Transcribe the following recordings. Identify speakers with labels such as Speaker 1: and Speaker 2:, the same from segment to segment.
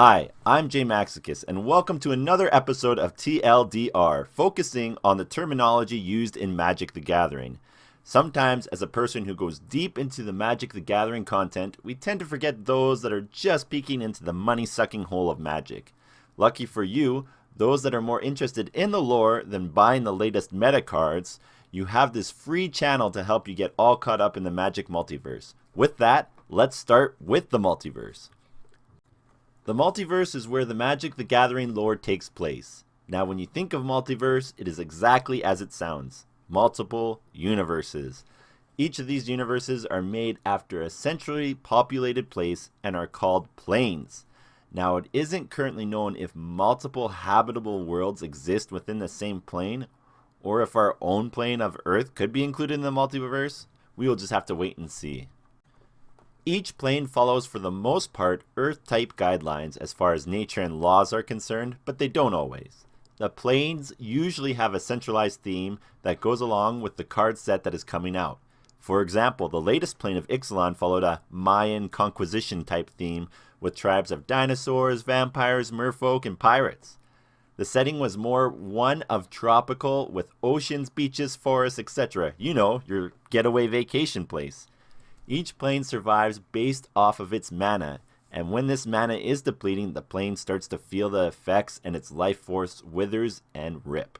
Speaker 1: Hi, I'm JMAXICUS, and welcome to another episode of TLDR, focusing on the terminology used in Magic the Gathering. Sometimes, as a person who goes deep into the Magic the Gathering content, we tend to forget those that are just peeking into the money-sucking hole of Magic. Lucky for you, those that are more interested in the lore than buying the latest meta cards, you have this free channel to help you get all caught up in the Magic multiverse. With that, let's start with the multiverse. The multiverse is where the Magic the Gathering lore takes place. Now when you think of multiverse, it is exactly as it sounds. Multiple universes. Each of these universes are made after a centrally populated place and are called planes. Now it isn't currently known if multiple habitable worlds exist within the same plane, or if our own plane of Earth could be included in the multiverse. We will just have to wait and see. Each plane follows for the most part Earth-type guidelines as far as nature and laws are concerned, but they don't always. The planes usually have a centralized theme that goes along with the card set that is coming out. For example, the latest plane of Ixalan followed a Mayan conquisition type theme with tribes of dinosaurs, vampires, merfolk, and pirates. The setting was more one of tropical with oceans, beaches, forests, etc. You know, your getaway vacation place. Each plane survives based off of its mana, and when this mana is depleting, the plane starts to feel the effects and its life force withers and rip.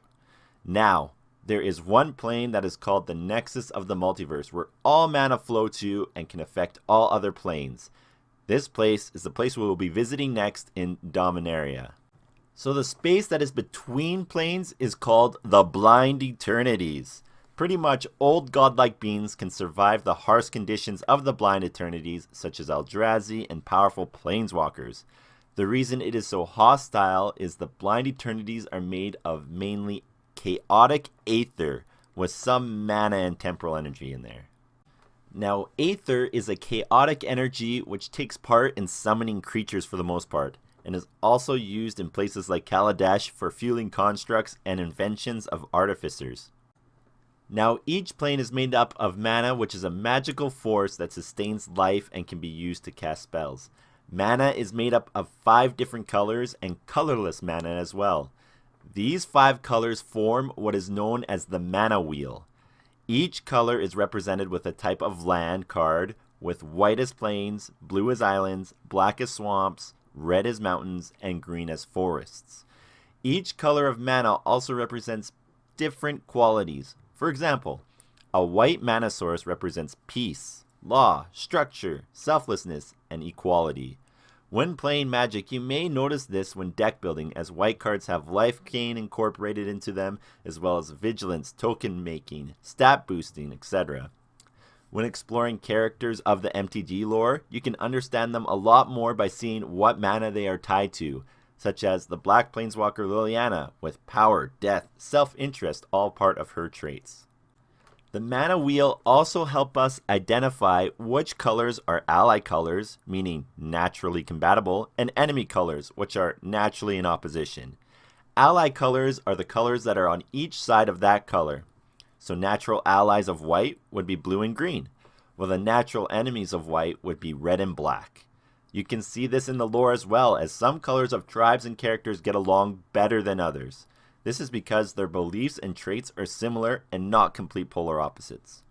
Speaker 1: Now, there is one plane that is called the Nexus of the Multiverse, where all mana flow to and can affect all other planes. This place is the place we will be visiting next in Dominaria. So the space that is between planes is called the Blind Eternities. Pretty much old godlike beings can survive the harsh conditions of the Blind Eternities, such as Eldrazi and powerful Planeswalkers. The reason it is so hostile is the Blind Eternities are made of mainly chaotic aether, with some mana and temporal energy in there. Now, aether is a chaotic energy which takes part in summoning creatures for the most part, and is also used in places like Kaladesh for fueling constructs and inventions of artificers. Now, each plane is made up of mana, which is a magical force that sustains life and can be used to cast spells. Mana is made up of 5 different colors and colorless mana as well. These 5 colors form what is known as the mana wheel. Each color is represented with a type of land card, with white as plains, blue as islands, black as swamps, red as mountains, and green as forests. Each color of mana also represents different qualities. For example, a white mana source represents peace, law, structure, selflessness, and equality. When playing Magic, you may notice this when deck building, as white cards have life gain incorporated into them, as well as vigilance, token making, stat boosting, etc. When exploring characters of the MTG lore, you can understand them a lot more by seeing what mana they are tied to, such as the Black Planeswalker Liliana, with power, death, self-interest all part of her traits. The mana wheel also help us identify which colors are ally colors, meaning naturally compatible, and enemy colors, which are naturally in opposition. Ally colors are the colors that are on each side of that color. So natural allies of white would be blue and green, while the natural enemies of white would be red and black. You can see this in the lore as well, as some colors of tribes and characters get along better than others. This is because their beliefs and traits are similar and not complete polar opposites.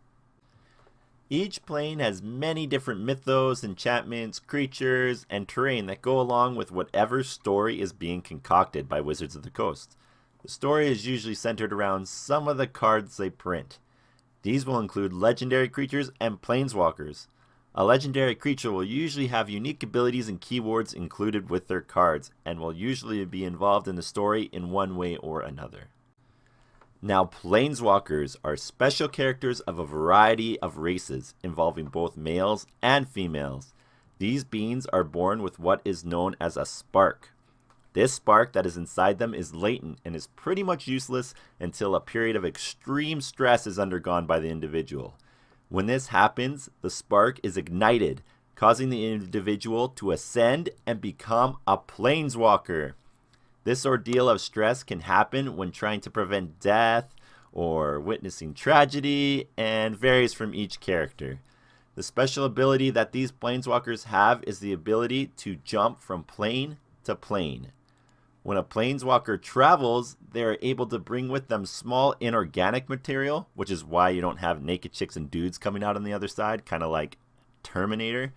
Speaker 1: Each plane has many different mythos, enchantments, creatures, and terrain that go along with whatever story is being concocted by Wizards of the Coast. The story is usually centered around some of the cards they print. These will include legendary creatures and planeswalkers. A legendary creature will usually have unique abilities and keywords included with their cards, and will usually be involved in the story in one way or another. Now, planeswalkers are special characters of a variety of races, involving both males and females. These beings are born with what is known as a spark. This spark that is inside them is latent and is pretty much useless until a period of extreme stress is undergone by the individual. When this happens, the spark is ignited, causing the individual to ascend and become a planeswalker. This ordeal of stress can happen when trying to prevent death or witnessing tragedy, and varies from each character. The special ability that these planeswalkers have is the ability to jump from plane to plane. When a Planeswalker travels, they are able to bring with them small inorganic material, which is why you don't have naked chicks and dudes coming out on the other side, kind of like Terminator.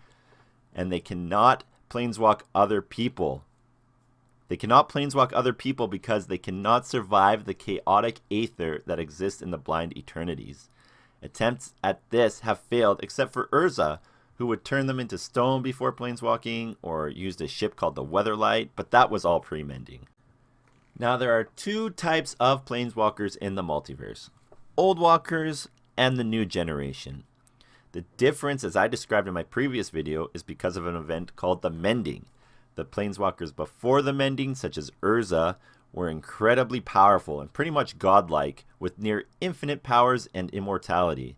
Speaker 1: And they cannot planeswalk other people. They cannot planeswalk other people because they cannot survive the chaotic aether that exists in the blind eternities. Attempts at this have failed except for Urza, who would turn them into stone before planeswalking, or used a ship called the Weatherlight, but that was all pre-mending. Now there are two types of planeswalkers in the multiverse: Old Walkers and the new generation. The difference, as I described in my previous video, is because of an event called the Mending. The planeswalkers before the Mending, such as Urza, were incredibly powerful and pretty much godlike, with near infinite powers and immortality.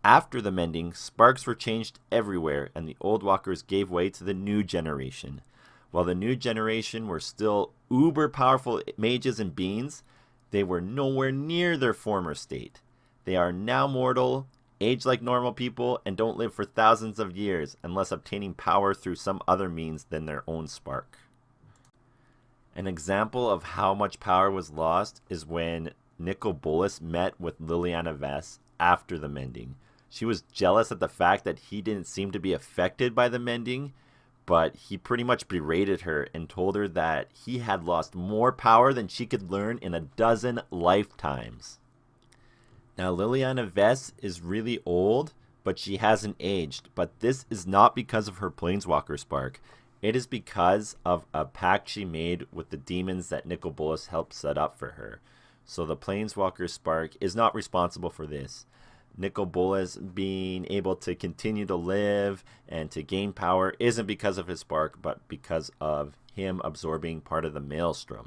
Speaker 1: After the Mending, sparks were changed everywhere, and the Old Walkers gave way to the new generation. While the new generation were still uber powerful mages and beings, they were nowhere near their former state. They are now mortal, age like normal people, and don't live for thousands of years unless obtaining power through some other means than their own spark. An example of how much power was lost is when Nicol Bolas met with Liliana Vess after the Mending. She was jealous at the fact that he didn't seem to be affected by the Mending, but he pretty much berated her and told her that he had lost more power than she could learn in a dozen lifetimes. Now, Liliana Vess is really old, but she hasn't aged. But this is not because of her Planeswalker spark. It is because of a pact she made with the demons that Nicol Bolas helped set up for her. So the Planeswalker spark is not responsible for this. Nicol Bolas being able to continue to live and to gain power isn't because of his spark, but because of him absorbing part of the Maelstrom.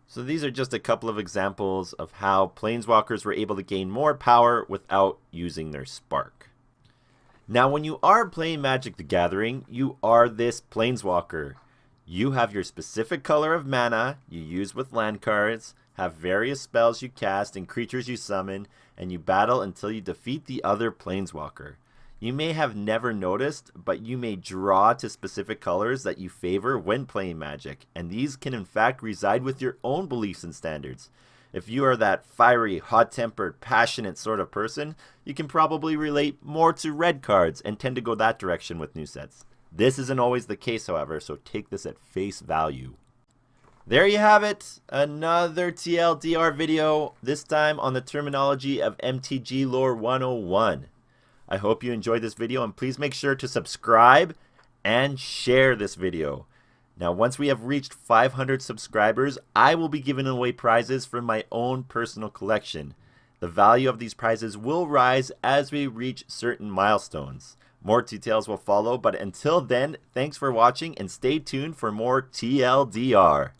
Speaker 1: So these are just a couple of examples of how planeswalkers were able to gain more power without using their spark. Now, when you are playing Magic the Gathering, you are this planeswalker. You have your specific color of mana you use with land cards, have various spells you cast and creatures you summon, and you battle until you defeat the other planeswalker. You may have never noticed, but you may draw to specific colors that you favor when playing Magic, and these can in fact reside with your own beliefs and standards. If you are that fiery, hot-tempered, passionate sort of person, you can probably relate more to red cards and tend to go that direction with new sets. This isn't always the case, however, so take this at face value. There you have it, another TLDR video, this time on the terminology of MTG Lore 101. I hope you enjoyed this video, and please make sure to subscribe and share this video. Now, once we have reached 500 subscribers, I will be giving away prizes from my own personal collection. The value of these prizes will rise as we reach certain milestones. More details will follow, but until then, thanks for watching and stay tuned for more TLDR.